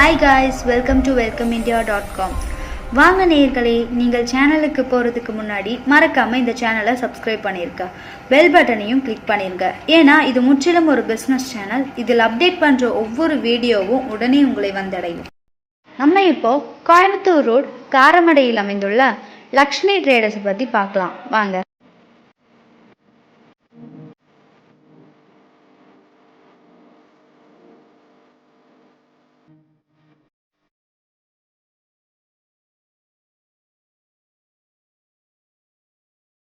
Hi guys, welcome to welcomeindia.com. வாங்க நேயர்களே, நீங்கள் சேனலுக்கு போகிறதுக்கு முன்னாடி மறக்காமல் இந்த சேனலை சப்ஸ்கிரைப் பண்ணியிருக்க, பெல் பட்டனையும் கிளிக் பண்ணிருங்க. ஏன்னா இது முற்றிலும் ஒரு பிஸ்னஸ் சேனல். இதில் அப்டேட் பண்ணுற ஒவ்வொரு வீடியோவும் உடனே உங்களை வந்தடையும். நம்ம இப்போ கோயம்புத்தூர் ரோட் காரமடையில் அமைந்துள்ள லக்ஷ்மி ட்ரேடர்ஸை பற்றி பார்க்கலாம் வாங்க.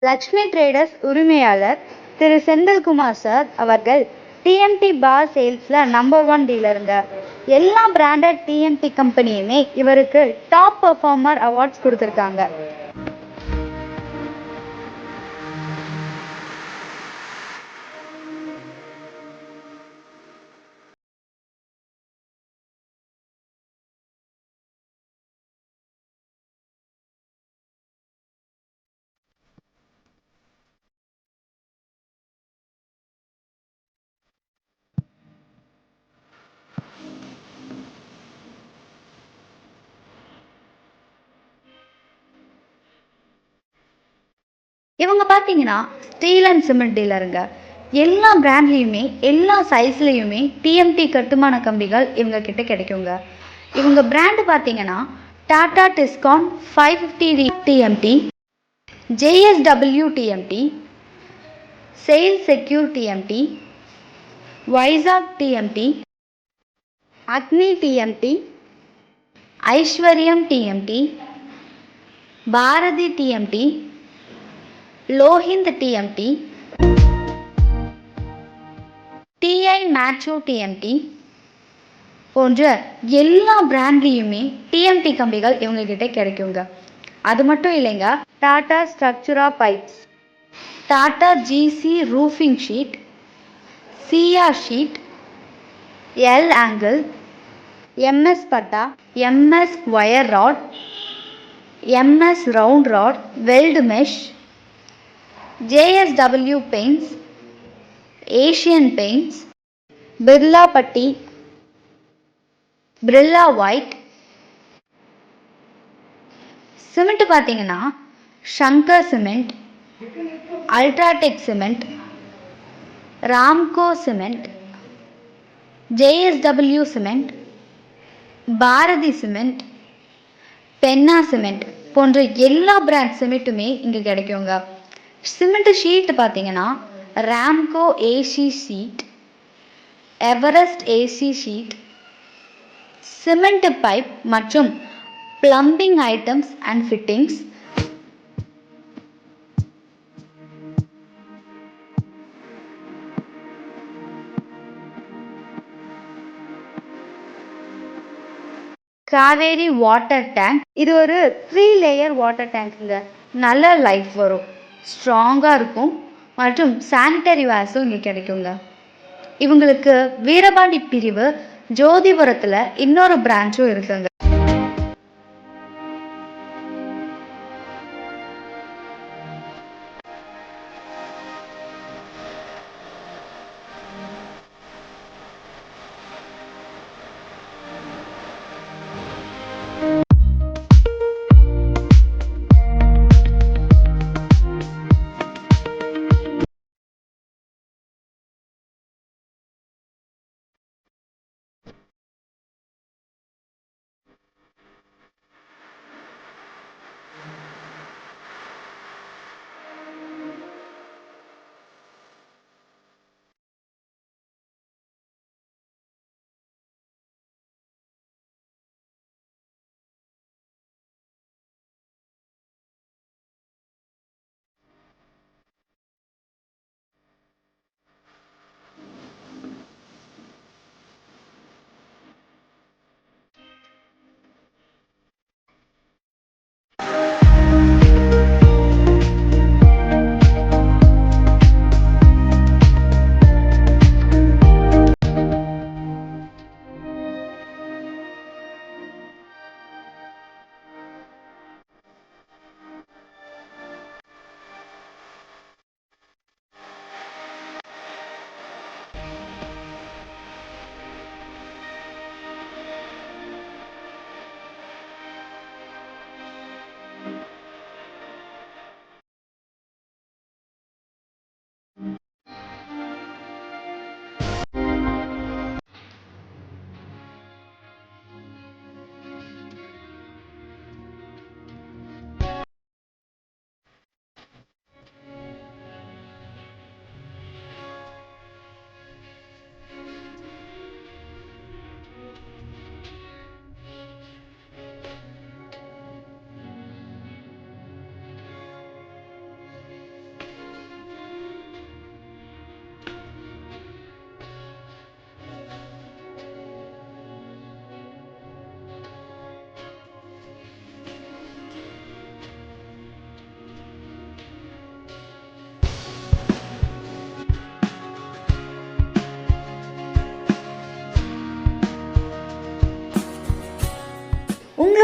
லக்ஷ்மி ட்ரேடர்ஸ் உரிமையாளர் திரு செந்தில்குமார் சார் அவர்கள் டிஎம்டி பார் சேல்ஸ்ல நம்பர் 1 டீலருங்க. எல்லா பிராண்டட் டிஎம்டி கம்பெனியுமே இவருக்கு டாப் பெர்ஃபார்மர் அவார்ட்ஸ் கொடுத்துருக்காங்க. இவங்க பார்த்தீங்கன்னா ஸ்டீல் அண்ட் சிமெண்ட் டீலருங்க. எல்லா பிராண்ட்லேயுமே எல்லா சைஸ்லேயுமே டிஎம்டி கட்டுமான கம்பிகள் இவங்க கிட்ட கிடைக்குங்க. இவங்க பிராண்டு பார்த்தீங்கன்னா Tata Tiscon 550 TMT, JSW TMT, SAIL secure TMT, Vizag TMT, Agni TMT, Aishwaryam TMT, Bharathi TMT, Lohind TMT, TI மேட்சோ டிஎம்டி போன்ற எல்லா பிராண்ட்லேயுமே டிஎம்டி கம்பிகள் இவங்க கிட்ட கிடைக்குங்க. அது மட்டும் இல்லைங்க, Tata Structura pipes, Tata GC roofing sheet, CR sheet, L angle, MS பட்டா, MS wire rod, MS round rod, weld mesh, JSW paints, Asian paints, Birla putty, Birla white. Cement பார்த்தீங்கன்னா Shankar cement, UltraTech cement, Ramco cement, JSW cement, Bharathi cement, Penna cement போன்ற எல்லா brand சிமெண்ட்டுமே இங்கே கிடைக்குங்க. Cement sheet பார்த்தீங்கன்னா Ramco AC sheet, Everest AC sheet, cement pipe மற்றும் plumbing items and fittings, Kaveri water tank. இது ஒரு 3 லேயர் வாட்டர் டேங்க்குங்க. நல்ல லைஃப் வரும், ஸ்ட்ராங்காக இருக்கும் மற்றும் சானிட்டரி வேர்ஸும் இங்கே கிடைக்குங்க. இவங்களுக்கு வீரபாண்டி பிரிவு ஜோதிபுரத்தில் இன்னொரு பிரான்ச்சும் இருக்குங்க.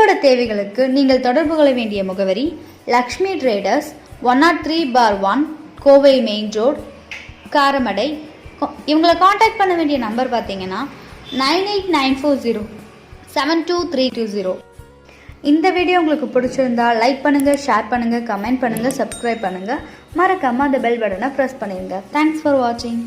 உங்களோட தேவைகளுக்கு நீங்கள் தொடர்பு கொள்ள வேண்டிய முகவரி Lakshmi traders 103/1 Kovai main road Karamadai. இவங்களை காண்டாக்ட் பண்ண வேண்டிய நம்பர் பார்த்தீங்கன்னா 9894072320. இந்த வீடியோ உங்களுக்கு பிடிச்சிருந்தா லைக் பண்ணுங்கள், ஷேர் பண்ணுங்கள், கமெண்ட் பண்ணுங்கள், சப்ஸ்கிரைப் பண்ணுங்கள். மறக்காமல் அந்த பெல் பட்டனை ப்ரெஸ் பண்ணிடுங்க. தேங்க்ஸ் ஃபார் வாட்சிங்.